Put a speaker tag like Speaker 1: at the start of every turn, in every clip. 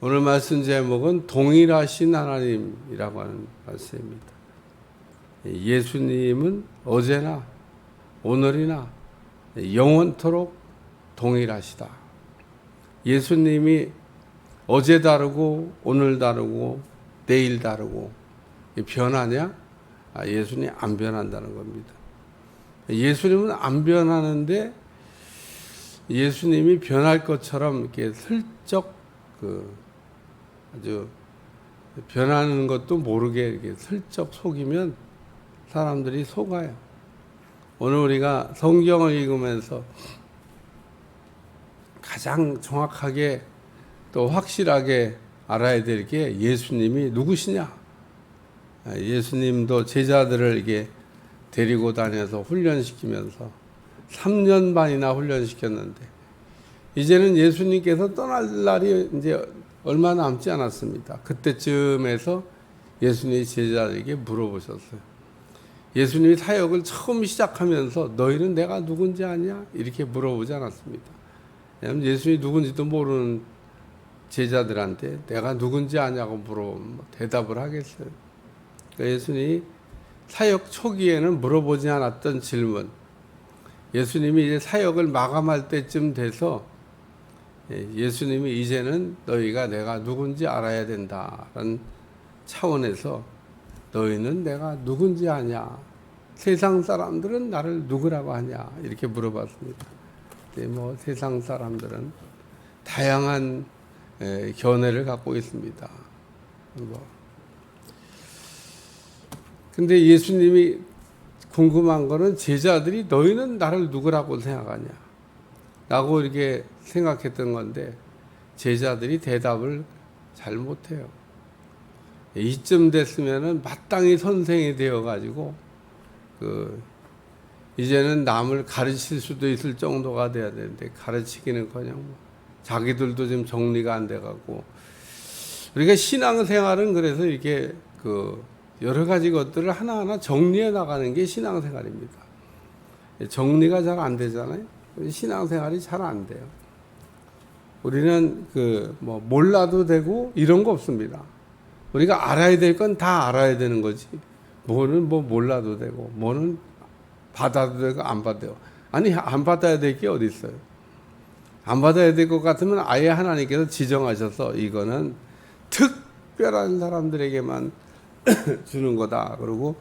Speaker 1: 오늘 말씀 제목은 동일하신 하나님이라고 하는 말씀입니다. 예수님은 어제나 오늘이나 영원토록 동일하시다. 예수님이 어제 다르고 오늘 다르고 내일 다르고 변하냐? 예수님이 안 변한다는 겁니다. 예수님은 안 변하는데 예수님이 변할 것처럼 이렇게 슬쩍 아주 변하는 것도 모르게 이렇게 슬쩍 속이면 사람들이 속아요. 오늘 우리가 성경을 읽으면서 가장 정확하게 또 확실하게 알아야 될 게 예수님이 누구시냐? 예수님도 제자들을 이게 데리고 다녀서 훈련시키면서 3년 반이나 훈련시켰는데 이제는 예수님께서 떠날 날이 이제 얼마 남지 않았습니다. 그때쯤에서 예수님이 제자들에게 물어보셨어요. 예수님이 사역을 처음 시작하면서 너희는 내가 누군지 아냐? 이렇게 물어보지 않았습니다. 왜냐하면 예수님이 누군지도 모르는 제자들한테 내가 누군지 아냐고 물어보면 대답을 하겠어요. 그러니까 예수님이 사역 초기에는 물어보지 않았던 질문, 예수님이 이제 사역을 마감할 때쯤 돼서 예수님이 이제는 너희가 내가 누군지 알아야 된다라는 차원에서 너희는 내가 누군지 아냐? 세상 사람들은 나를 누구라고 하냐? 이렇게 물어봤습니다. 뭐 세상 사람들은 다양한 견해를 갖고 있습니다. 근데 예수님이 궁금한 거는 제자들이 너희는 나를 누구라고 생각하냐? 라고 이렇게 생각했던 건데 제자들이 대답을 잘 못해요. 이쯤 됐으면은 마땅히 선생이 되어가지고 이제는 남을 가르칠 수도 있을 정도가 돼야 되는데 가르치기는커녕 자기들도 지금 정리가 안 돼갖고 우리가 신앙생활은 그래서 이렇게 여러 가지 것들을 하나하나 정리해 나가는 게 신앙생활입니다. 정리가 잘 안 되잖아요. 신앙생활이 잘 안 돼요. 우리는 몰라도 되고 이런 거 없습니다. 우리가 알아야 될 건 다 알아야 되는 거지. 뭐는 몰라도 되고, 뭐는 받아도 되고, 안 받아도 되고. 아니, 안 받아야 될 게 어디 있어요? 안 받아야 될 것 같으면 아예 하나님께서 지정하셔서 이거는 특별한 사람들에게만 주는 거다. 그리고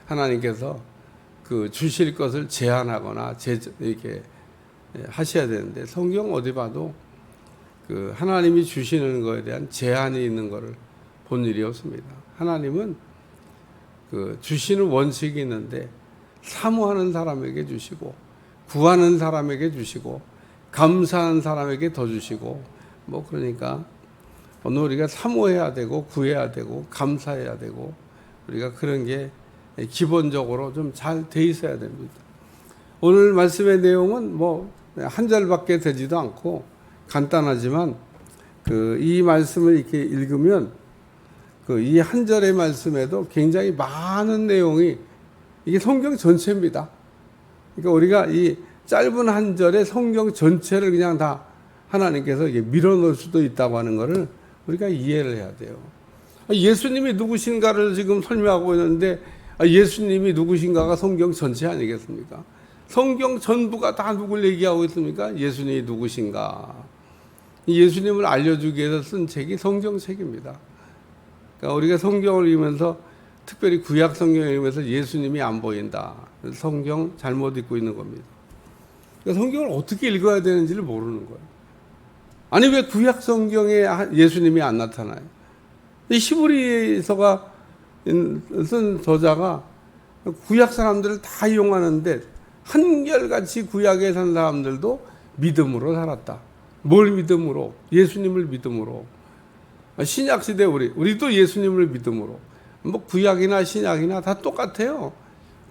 Speaker 1: 하나님께서 주실 것을 제한하거나 이렇게 하셔야 되는데 성경 어디 봐도 하나님이 주시는 것에 대한 제한이 있는 것을 본 일이 없습니다. 하나님은 주시는 원칙이 있는데 사모하는 사람에게 주시고 구하는 사람에게 주시고 감사하는 사람에게 더 주시고 그러니까 오늘 우리가 사모해야 되고 구해야 되고 감사해야 되고 우리가 그런 게 기본적으로 좀 잘 돼 있어야 됩니다. 오늘 말씀의 내용은 한 절밖에 되지도 않고 간단하지만 이 말씀을 이렇게 읽으면 이 한 절의 말씀에도 굉장히 많은 내용이 이게 성경 전체입니다. 그러니까 우리가 이 짧은 한 절에 성경 전체를 그냥 다 하나님께서 밀어넣을 수도 있다고 하는 것을 우리가 이해를 해야 돼요. 예수님이 누구신가를 지금 설명하고 있는데 예수님이 누구신가가 성경 전체 아니겠습니까? 성경 전부가 다 누굴 얘기하고 있습니까? 예수님이 누구신가. 예수님을 알려주기 위해서 쓴 책이 성경책입니다. 그러니까 우리가 성경을 읽으면서 특별히 구약 성경을 읽으면서 예수님이 안 보인다. 성경 잘못 읽고 있는 겁니다. 그러니까 성경을 어떻게 읽어야 되는지를 모르는 거예요. 아니 왜 구약 성경에 예수님이 안 나타나요? 이 히브리서가 쓴 저자가 구약 사람들을 다 이용하는데 한결같이 구약에 산 사람들도 믿음으로 살았다. 뭘 믿음으로? 예수님을 믿음으로. 신약 시대 우리도 예수님을 믿음으로. 구약이나 신약이나 다 똑같아요.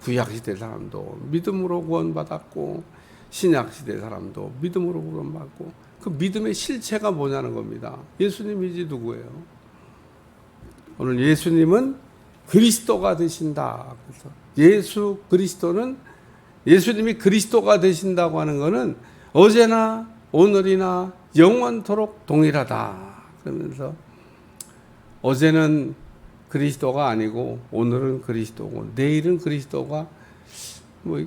Speaker 1: 구약 시대 사람도 믿음으로 구원받았고 신약 시대 사람도 믿음으로 구원받고 그 믿음의 실체가 뭐냐는 겁니다. 예수님이지 누구예요? 오늘 예수님은 그리스도가 되신다. 그래서 예수 그리스도는 예수님이 그리스도가 되신다고 하는 것은 어제나 오늘이나 영원토록 동일하다. 그러면서 어제는 그리스도가 아니고 오늘은 그리스도고 내일은 그리스도가 뭐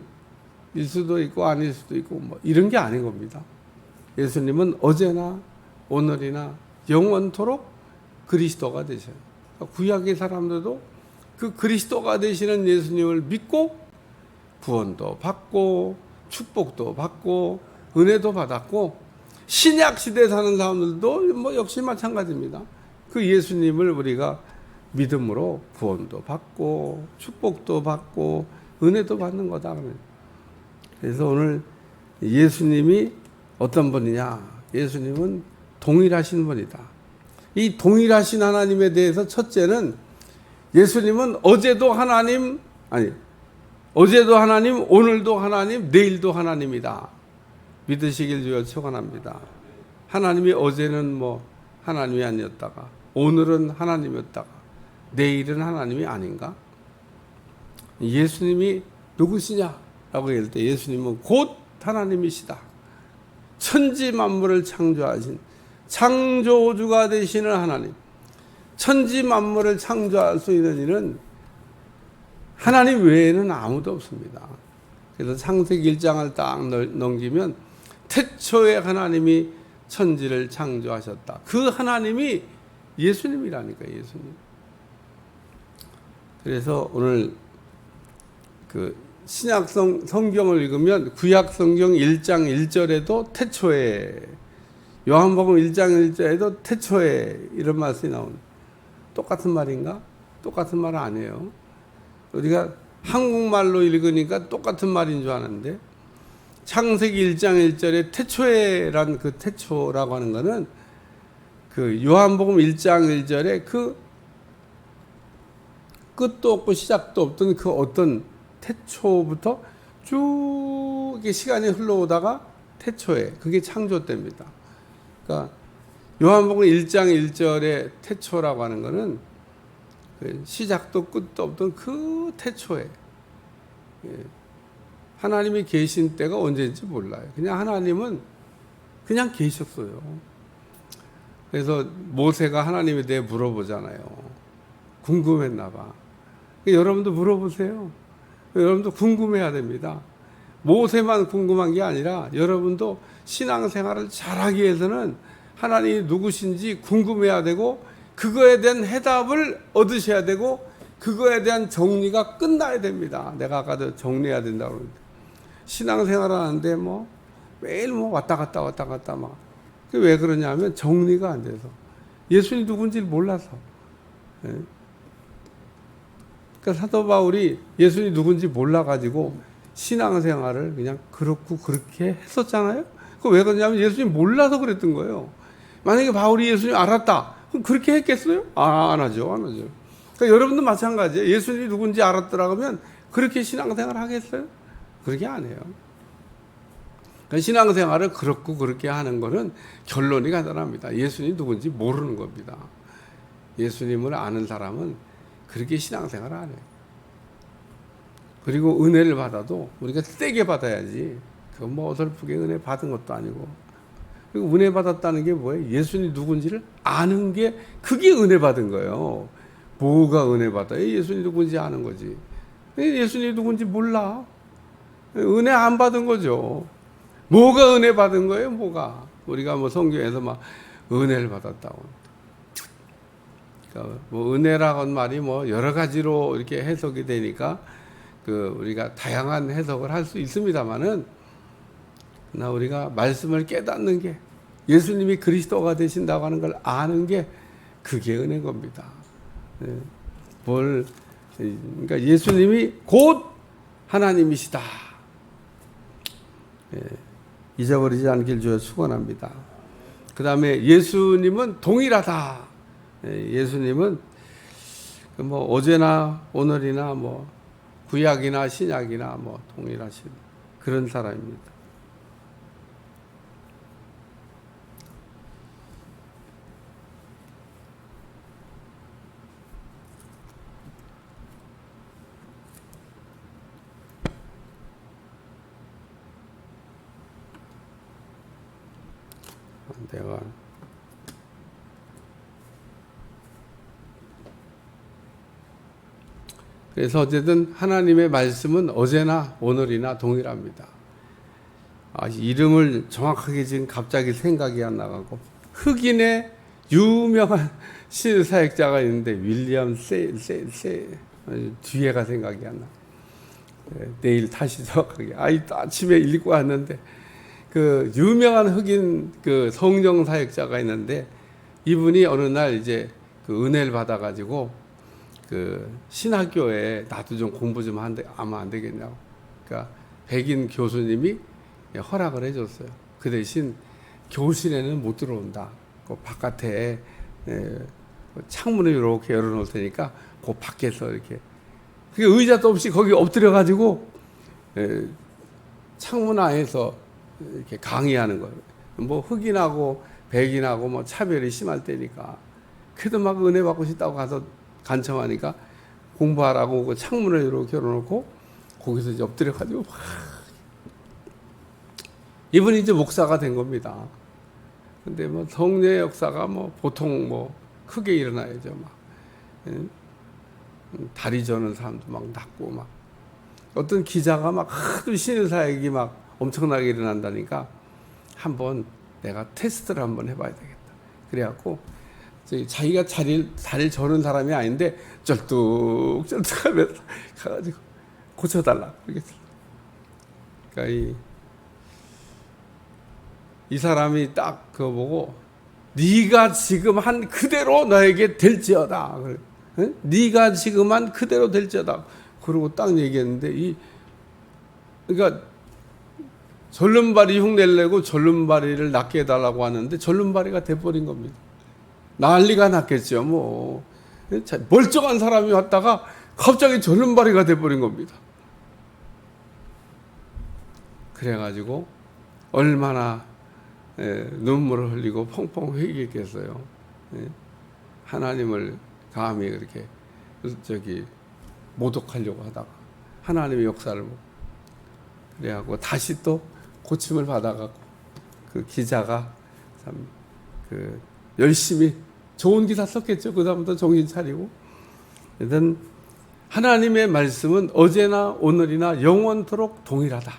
Speaker 1: 일 수도 있고 아닐 수도 있고 뭐 이런 게 아닌 겁니다. 예수님은 어제나 오늘이나 영원토록 그리스도가 되셔요. 구약의 사람들도 그 그리스도가 되시는 예수님을 믿고 구원도 받고 축복도 받고 은혜도 받았고, 신약 시대에 사는 사람들도 뭐 역시 마찬가지입니다. 그 예수님을 우리가 믿음으로 구원도 받고 축복도 받고 은혜도 받는 거다. 그래서 오늘 예수님이 어떤 분이냐? 예수님은 동일하신 분이다. 이 동일하신 하나님에 대해서 첫째는 예수님은 어제도 하나님, 오늘도 하나님, 내일도 하나님이다. 믿으시길 주여 축원합니다. 하나님이 어제는 뭐 하나님이 아니었다가 오늘은 하나님이었다가 내일은 하나님이 아닌가? 예수님이 누구시냐? 라고 할 때 예수님은 곧 하나님이시다. 천지 만물을 창조하신 창조주가 되시는 하나님. 천지 만물을 창조할 수 있는 이는 하나님 외에는 아무도 없습니다. 그래서 창세기 1장을 딱 넘기면 태초에 하나님이 천지를 창조하셨다. 그 하나님이 예수님이라니까, 예수님. 그래서 오늘 그 신약 성경을 읽으면 구약 성경 1장 1절에도 태초에, 요한복음 1장 1절에도 태초에 이런 말씀이 나옵니다. 똑같은 말인가? 똑같은 말 아니에요. 우리가 한국말로 읽으니까 똑같은 말인 줄 아는데, 창세기 1장 1절에 태초에란 그 태초라고 하는 거는 그 요한복음 1장 1절에 그 끝도 없고 시작도 없던 그 어떤 태초부터 쭉 시간이 흘러오다가 태초에 그게 창조 때입니다. 그러니까 요한복음 1장 1절에 태초라고 하는 거는 시작도 끝도 없던 그 태초에 하나님이 계신 때가 언제인지 몰라요. 그냥 하나님은 그냥 계셨어요. 그래서 모세가 하나님에 대해 물어보잖아요. 궁금했나 봐. 여러분도 물어보세요. 여러분도 궁금해야 됩니다. 모세만 궁금한 게 아니라 여러분도 신앙생활을 잘하기 위해서는 하나님이 누구신지 궁금해야 되고, 그거에 대한 해답을 얻으셔야 되고, 그거에 대한 정리가 끝나야 됩니다. 내가 아까도 정리해야 된다고 그러는데, 신앙생활 하는데 뭐 매일 뭐 왔다 갔다 막. 왜 그러냐면 정리가 안 돼서, 예수님 누군지 몰라서. 그러니까 사도 바울이 예수님이 누군지 몰라가지고 신앙생활을 그냥 그렇고 그렇게 했었잖아요. 그 왜 그러냐면 예수님 몰라서 그랬던 거예요. 만약에 바울이 예수님 알았다, 그럼 그렇게 했겠어요? 안 하죠. 그러니까 여러분도 마찬가지예요. 예수님이 누군지 알았더라 그러면 그렇게 신앙생활 하겠어요? 그렇게 안 해요. 그러니까 신앙생활을 그렇고 그렇게 하는 거는 결론이 간단합니다. 예수님이 누군지 모르는 겁니다. 예수님을 아는 사람은 그렇게 신앙생활을 안 해요. 그리고 은혜를 받아도 우리가 세게 받아야지. 그건 뭐 어설프게 은혜 받은 것도 아니고. 그리고 은혜 받았다는 게 뭐예요? 예수님이 누군지를 아는 게, 그게 은혜 받은 거예요. 뭐가 은혜 받아요? 예수님이 누군지 아는 거지. 예수님이 누군지 몰라. 은혜 안 받은 거죠. 뭐가 은혜 받은 거예요? 뭐가? 우리가 뭐 성경에서 막 은혜를 받았다고. 뭐 은혜라는 말이 뭐 여러 가지로 이렇게 해석이 되니까 그 우리가 다양한 해석을 할 수 있습니다만은, 나 우리가 말씀을 깨닫는 게, 예수님이 그리스도가 되신다고 하는 걸 아는 게, 그게 은혜인 겁니다. 그러니까 예수님이 곧 하나님이시다. 잊어버리지 않길 주여 축원합니다. 그 다음에 예수님은 동일하다. 예수님은 뭐 어제나 오늘이나 뭐 구약이나 신약이나 뭐 동일하신 그런 사람입니다. 내가 그래서 어쨌든 하나님의 말씀은 어제나 오늘이나 동일합니다. 이름을 정확하게 지금 갑자기 생각이 안 나가고, 흑인의 유명한 신사역자가 있는데 윌리엄 뒤에가 생각이 안 나. 내일 다시 정확하게 아침에 읽고 왔는데, 그 유명한 흑인 그 성경 사역자가 있는데, 이분이 어느 날 이제 그 은혜를 받아가지고 그 신학교에 나도 좀 공부 좀 하면 안 되겠냐고. 그러니까 백인 교수님이 허락을 해줬어요. 그 대신 교실에는 못 들어온다. 그 바깥에 창문을 이렇게 열어놓을 테니까 그 밖에서 이렇게, 의자도 없이 거기 엎드려가지고 창문 안에서 이렇게 강의하는 거예요. 뭐 흑인하고 백인하고 뭐 차별이 심할 때니까. 그래도 막 은혜 받고 싶다고 가서 간청하니까 공부하라고 그 창문을 이렇게 열어놓고 거기서 이제 엎드려가지고 막 이분이 이제 목사가 된 겁니다. 근데 뭐 성례 역사가 뭐 보통 뭐 크게 일어나야죠. 막 다리 저는 사람도 막 낫고, 막 어떤 기자가 막 하도 신사역이 막 엄청나게 일어난다니까 한번 내가 테스트를 한번 해봐야 되겠다. 그래갖고 자기가 다리를 저는 사람이 아닌데 쩔뚝쩔뚝하면서 가가지고 고쳐달라 그러겠어. 그러니까 이 사람이 딱 그거 보고, 네가 지금 한 그대로 너에게 될지어다. 응? 네가 지금 한 그대로 될지어다. 그러고 딱 얘기했는데, 그러니까 절름발이 흉내내고 절름발이를 낫게 해달라고 하는데 절름발이가 돼버린 겁니다. 난리가 났겠죠. 뭐 멀쩡한 사람이 왔다가 갑자기 절름발이가 돼버린 겁니다. 그래가지고 얼마나 눈물을 흘리고 펑펑 회개했겠어요. 하나님을 감히 그렇게 모독하려고 하다가 하나님의 역사를 보고, 그래갖고 다시 또 고침을 받아갖고 그 기자가 참 열심히 좋은 기사 썼겠죠. 그 다음부터 정신 차리고. 일단 하나님의 말씀은 어제나 오늘이나 영원토록 동일하다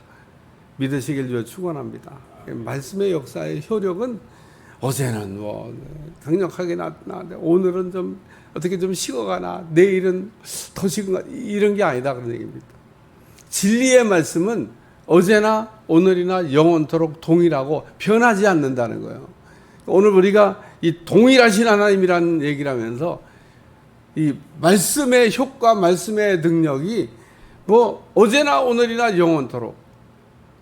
Speaker 1: 믿으시길 주여 축원합니다. 말씀의 역사의 효력은 어제는 뭐 강력하게 나타나는데 오늘은 좀 어떻게 좀 식어가나, 내일은 더 식은가, 이런 게 아니다 그런 얘기입니다. 진리의 말씀은 어제나 오늘이나 영원토록 동일하고 변하지 않는다는 거예요. 오늘 우리가 이 동일하신 하나님이라는 얘기를 하면서 이 말씀의 효과, 말씀의 능력이 뭐 어제나 오늘이나 영원토록,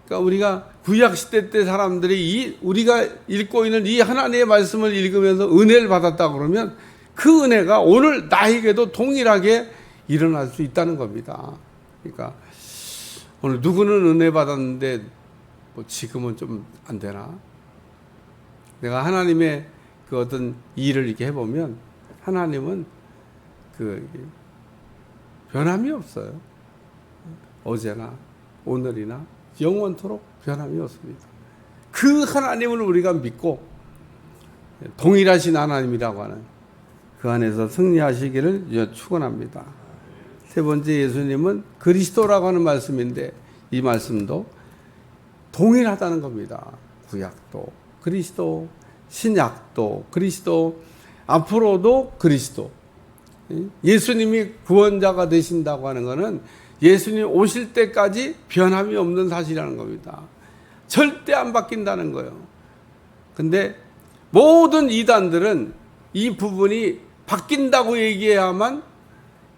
Speaker 1: 그러니까 우리가 구약시대 때 사람들이 우리가 읽고 있는 이 하나님의 말씀을 읽으면서 은혜를 받았다 그러면 그 은혜가 오늘 나에게도 동일하게 일어날 수 있다는 겁니다. 그러니까 오늘 누구는 은혜 받았는데 뭐 지금은 좀 안 되나? 내가 하나님의 그 어떤 일을 이렇게 해보면 하나님은 그 변함이 없어요. 어제나 오늘이나 영원토록 변함이 없습니다. 그 하나님을 우리가 믿고 동일하신 하나님이라고 하는 그 안에서 승리하시기를 축원합니다. 세 번째, 예수님은 그리스도라고 하는 말씀인데 이 말씀도 동일하다는 겁니다. 구약도 그리스도, 신약도 그리스도, 앞으로도 그리스도. 예수님이 구원자가 되신다고 하는 것은 예수님 오실 때까지 변함이 없는 사실이라는 겁니다. 절대 안 바뀐다는 거예요. 근데 모든 이단들은 이 부분이 바뀐다고 얘기해야만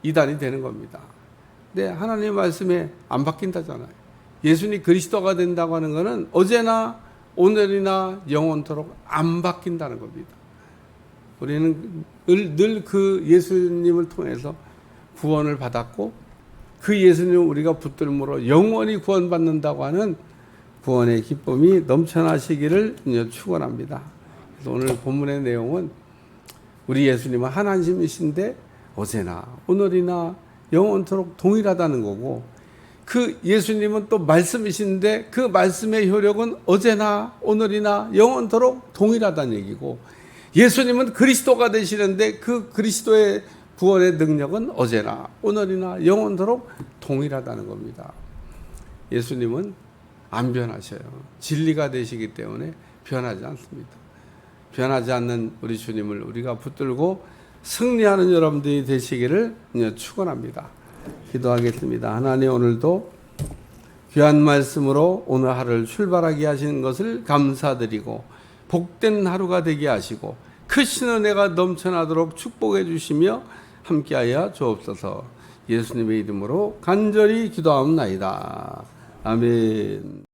Speaker 1: 이단이 되는 겁니다. 근데 하나님의 말씀에 안 바뀐다잖아요. 예수님 그리스도가 된다고 하는 것은 어제나 오늘이나 영원토록 안 바뀐다는 겁니다. 우리는 늘 그 예수님을 통해서 구원을 받았고 그 예수님을 우리가 붙들므로 영원히 구원받는다고 하는 구원의 기쁨이 넘쳐나시기를 축원합니다. 그래서 오늘 본문의 내용은 우리 예수님은 하나님이신데 어제나 오늘이나 영원토록 동일하다는 거고, 그 예수님은 또 말씀이신데 그 말씀의 효력은 어제나 오늘이나 영원토록 동일하다는 얘기고, 예수님은 그리스도가 되시는데 그 그리스도의 구원의 능력은 어제나 오늘이나 영원토록 동일하다는 겁니다. 예수님은 안 변하셔요. 진리가 되시기 때문에 변하지 않습니다. 변하지 않는 우리 주님을 우리가 붙들고 승리하는 여러분들이 되시기를 축원합니다. 기도하겠습니다. 하나님, 오늘도 귀한 말씀으로 오늘 하루를 출발하게 하시는 것을 감사드리고 복된 하루가 되게 하시고 크신 은혜가 넘쳐나도록 축복해 주시며 함께하여 주옵소서. 예수님의 이름으로 간절히 기도하옵나이다. 아멘.